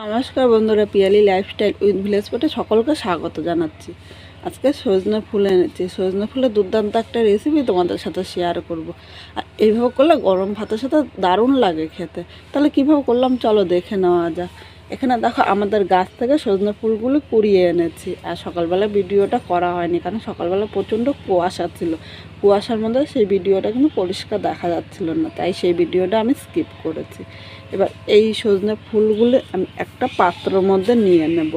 নমস্কার বন্ধুরা, Piyali lifestyle with village পটে সকলকে স্বাগত জানাচ্ছি। আজকে সজনে ফুল এনেছি। সজনে ফুলের দুর্দান্ত একটা রেসিপি তোমাদের সাথে শেয়ার করব। আর এইভাবে করলে গরম ভাতের সাথে দারুণ লাগে খেতে। তাহলে কীভাবে করলাম চলো দেখে নেওয়া যাক। এখানে দেখো আমাদের গাছ থেকে সজনে ফুলগুলো কুড়িয়ে এনেছি। আর সকালবেলা ভিডিওটা করা হয়নি, কারণ সকালবেলা প্রচণ্ড কুয়াশা ছিল। কুয়াশার মধ্যে সেই ভিডিওটা কিন্তু পরিষ্কার দেখা যাচ্ছিল না, তাই সেই ভিডিওটা আমি স্কিপ করেছি। এবার এই সজনে ফুলগুলো আমি একটা পাত্রের মধ্যে নিয়ে নেব।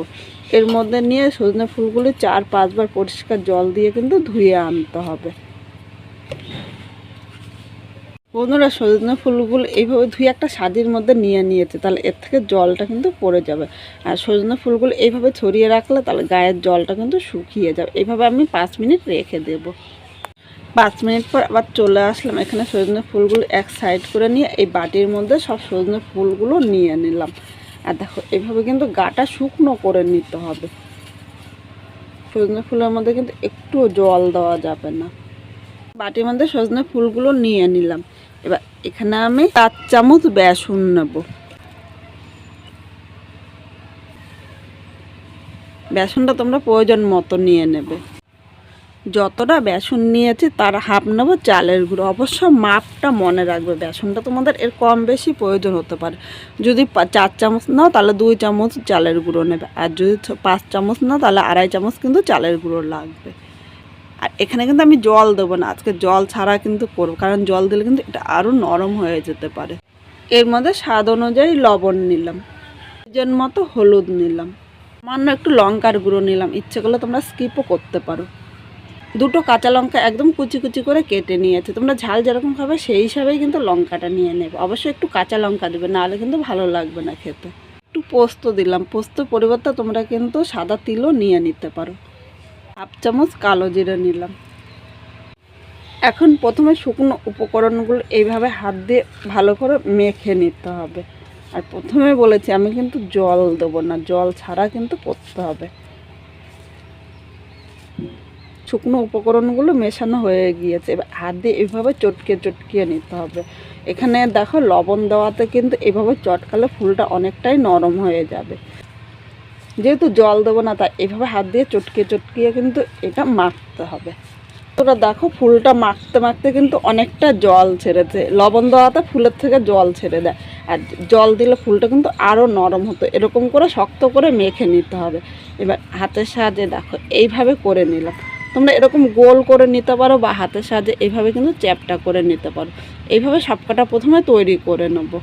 এর মধ্যে নিয়ে সজনে ফুলগুলি 4-5 বার পরিষ্কার জল দিয়ে কিন্তু ধুয়ে আনতে হবে। বন্ধুরা, সজনে ফুলগুলো এইভাবে ধুয়ে একটা সাজির মধ্যে নিয়ে নিয়েছে, তাহলে এর থেকে জলটা কিন্তু পড়ে যাবে। আর সজনে ফুলগুলো এইভাবে ছড়িয়ে রাখলে তাহলে গায়ের জলটা কিন্তু শুকিয়ে যাবে। এইভাবে আমি 5 মিনিট রেখে দেব। 5 মিনিট পর আবার চলে আসলাম। এখানে সজনে ফুলগুলো এক সাইড করে নিয়ে এই বাটির মধ্যে সব সজনে ফুলগুলো নিয়ে নিলাম। আর দেখো এইভাবে কিন্তু গাটা শুকনো করে নিতে হবে। সজনে ফুলের মধ্যে কিন্তু একটু জল দেওয়া যাবে না। বাটির মধ্যে সজনে ফুলগুলো নিয়ে নিলাম। এবার এখানে আমি 4 চামচ বেসন নেব। বেসনটা তোমরা প্রয়োজন মতো নিয়ে নেবে। যতটা বেসন নিয়েছি তার হাফ নেব চালের গুঁড়ো। অবশ্য মাপটা মনে রাখবে, বেসনটা তোমাদের এর কম বেশি প্রয়োজন হতে পারে। যদি 4 চামচ নাও তাহলে 2 চামচ চালের গুঁড়ো নেবে, আর যদি 5 চামচ নাও তাহলে 2.5 চামচ কিন্তু চালের গুঁড়ো লাগবে। আর এখানে কিন্তু আমি জল দেবো না, আজকে জল ছাড়া কিন্তু করবো, কারণ জল দিলে কিন্তু এটা আরও নরম হয়ে যেতে পারে। এর মধ্যে স্বাদ অনুযায়ী লবণ নিলাম, প্রয়োজন মতো হলুদ নিলাম, সামান্য একটু লঙ্কার গুঁড়ো নিলাম। ইচ্ছে করলে তোমরা স্কিপও করতে পারো। 2টো কাঁচা লঙ্কা একদম কুচি কুচি করে কেটে নিয়েছে। তোমরা ঝাল যেরকম খাবে সেই হিসাবেই কিন্তু লঙ্কাটা নিয়ে নেবে। অবশ্যই একটু কাঁচা লঙ্কা দেবে, নাহলে কিন্তু ভালো লাগবে না খেতে। একটু পোস্ত দিলাম, পোস্তর পরিবর্তে তোমরা কিন্তু সাদা তিলও নিয়ে নিতে পারো। হাফ চামচ কালো জিরে নিলাম। এখন প্রথমে শুকনো উপকরণগুলো এইভাবে হাত দিয়ে ভালো করে মেখে নিতে হবে। আর প্রথমে বলেছি আমি কিন্তু জল দেবো না, জল ছাড়া কিন্তু করতে হবে। শুকনো উপকরণগুলো মেশানো হয়ে গিয়েছে। এবার হাত দিয়ে এইভাবে চটকিয়ে নিতে হবে। এখানে দেখো লবণ দেওয়াতে কিন্তু এভাবে চটকালে ফুলটা অনেকটাই নরম হয়ে যাবে। যেহেতু জল দেবো না, তাই এইভাবে হাত দিয়ে চটকিয়ে কিন্তু এটা মাখতে হবে। তোরা দেখো ফুলটা মাখতে মাখতে কিন্তু অনেকটা জল ছেড়েছে। লবণ দেওয়াতে ফুলের থেকে জল ছেড়ে দেয়, আর জল দিলে ফুলটা কিন্তু আরও নরম হতো। এরকম করে শক্ত করে মেখে নিতে হবে। এবার হাতের সাহায্যে দেখো এইভাবে করে নিলাম। তোমরা এরকম গোল করে নিতে পারো, বা হাতের সাহায্যে এইভাবে কিন্তু চ্যাপটা করে নিতে পারো। এইভাবে সবকটা প্রথমে তৈরি করে নেব।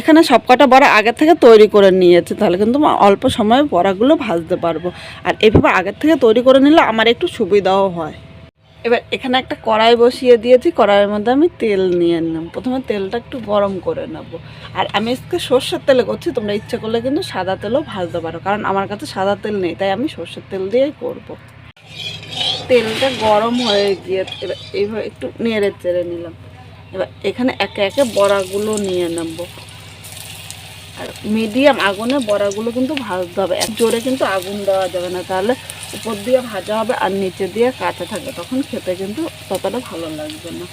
এখানে সবকটা বড়া আগে থেকে তৈরি করে নিয়েছে, তাহলে কিন্তু অল্প সময়ে বড়াগুলো ভাজতে পারবো। আর এইভাবে আগের থেকে তৈরি করে নিলে আমার একটু সুবিধাও হয়। এবার এখানে একটা কড়াই বসিয়ে দিয়েছি। কড়াইয়ের মধ্যে আমি তেল নিয়ে নিলাম। প্রথমে তেলটা একটু গরম করে নেব। আর আমি আজকে সর্ষের তেলে করছি, তোমরা ইচ্ছে করলে কিন্তু সাদা তেলও ভাজতে পারো, কারণ আমার কাছে সাদা তেল নেই, তাই আমি সর্ষের তেল দিয়েই করব। তেলটা গরম হয়ে গিয়েছে, এবার এইভাবে একটু নেড়ে চেড়ে নিলাম। এবার এখানে একে একে বড়াগুলো নিয়ে নেব। আর মিডিয়াম আগুনে বড়াগুলো কিন্তু ভাজতে হবে। এক জোরে কিন্তু আগুন দেওয়া যাবে না, তাহলে উপর দিয়ে ভাজা হবে আর নিচে দিয়ে কাঁচা থাকবে, তখন খেতে কিন্তু ততটা ভালো লাগবে না।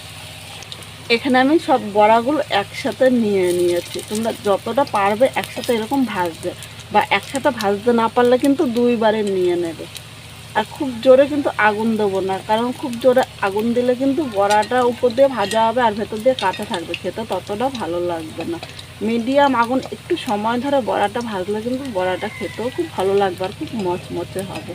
এখানে আমি সব বড়াগুলো একসাথে নিয়ে নিয়েছি। তোমরা যতটা পারবে একসাথে এরকম ভাজবে, বা একসাথে ভাজতে না পারলে কিন্তু 2 বারে নিয়ে নেবে। আর খুব জোরে কিন্তু আগুন দেবো না, কারণ খুব জোরে আগুন দিলে কিন্তু বড়াটা উপর দিয়ে ভাজা হবে আর ভেতর দিয়ে কাঁচা থাকবে, খেতে ততটা ভালো লাগবে না। মিডিয়াম আগুন একটু সময় ধরে বড়াটা ভাজলে কিন্তু বড়াটা খেতেও খুব ভালো লাগবে আর খুব মচমচে হবে।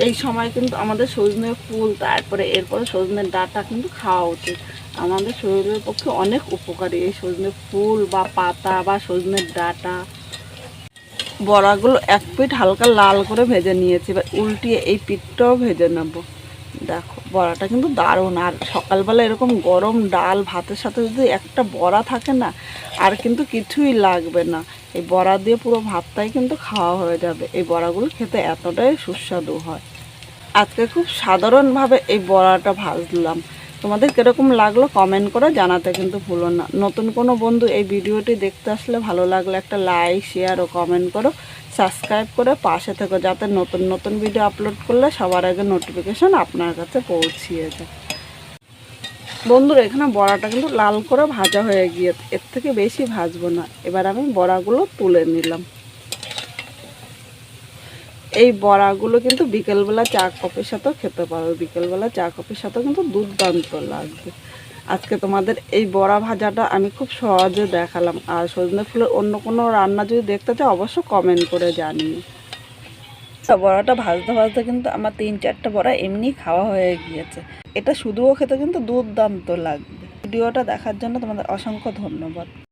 এই সময় কিন্তু আমাদের সজনে ফুল, তারপরে এরপরে সজনের ডাঁটা কিন্তু খাওয়া উচিত। আমাদের শরীরের পক্ষে অনেক উপকারী এই সজনে ফুল বা পাতা বা সজনের ডাঁটা। বড়াগুলো এক পিঠ হালকা লাল করে ভেজে নিয়েছি। এবার উল্টিয়ে এই পিঠটাও ভেজে নেব। দেখো বড়াটা কিন্তু দারুণ। আর সকালবেলা এরকম গরম ডাল ভাতের সাথে যদি একটা বড়া থাকে না, আর কিন্তু কিছুই লাগবে না। এই বড়া দিয়ে পুরো ভাতটাই কিন্তু খাওয়া হয়ে যাবে। এই বড়াগুলো খেতে এতটাই সুস্বাদু হয়। আজকে খুব সাধারণভাবে এই বড়াটা ভাজলাম। তোমাদের কীরকম লাগলো কমেন্ট করে জানাতে কিন্তু ভুলো না। নতুন কোনো বন্ধু এই ভিডিওটি দেখতে আসলে ভালো লাগলে একটা লাইক, শেয়ার ও কমেন্ট করো। সাবস্ক্রাইব করে পাশে থেকো, যাতে নতুন নতুন ভিডিও আপলোড করলে সবার আগে নোটিফিকেশন আপনার কাছে পৌঁছিয়ে যায়। বন্ধুরা এখানে বড়াটা কিন্তু লাল করে ভাজা হয়ে গিয়েছে, এর থেকে বেশি ভাজবো না। এবার আমি বড়াগুলো তুলে নিলাম। এই বড়াগুলো কিন্তু বিকেলবেলা চা কফির সাথেও খেতে পারো, বিকেলবেলা চা কফির সাথেও কিন্তু দুর্দান্ত লাগবে। আজকে তোমাদের এই বড়া ভাজাটা আমি খুব সহজে দেখালাম। আর সজনে ফুলের অন্য কোনো রান্না যদি দেখতে চাও অবশ্য কমেন্ট করে জানিয়ে। বড়াটা ভাজতে ভাজতে কিন্তু আমার 3-4টা বড়া এমনি খাওয়া হয়ে গিয়েছে। এটা শুধুও খেতে কিন্তু দুর্দান্ত লাগবে। ভিডিওটা দেখার জন্য তোমাদের অসংখ্য ধন্যবাদ।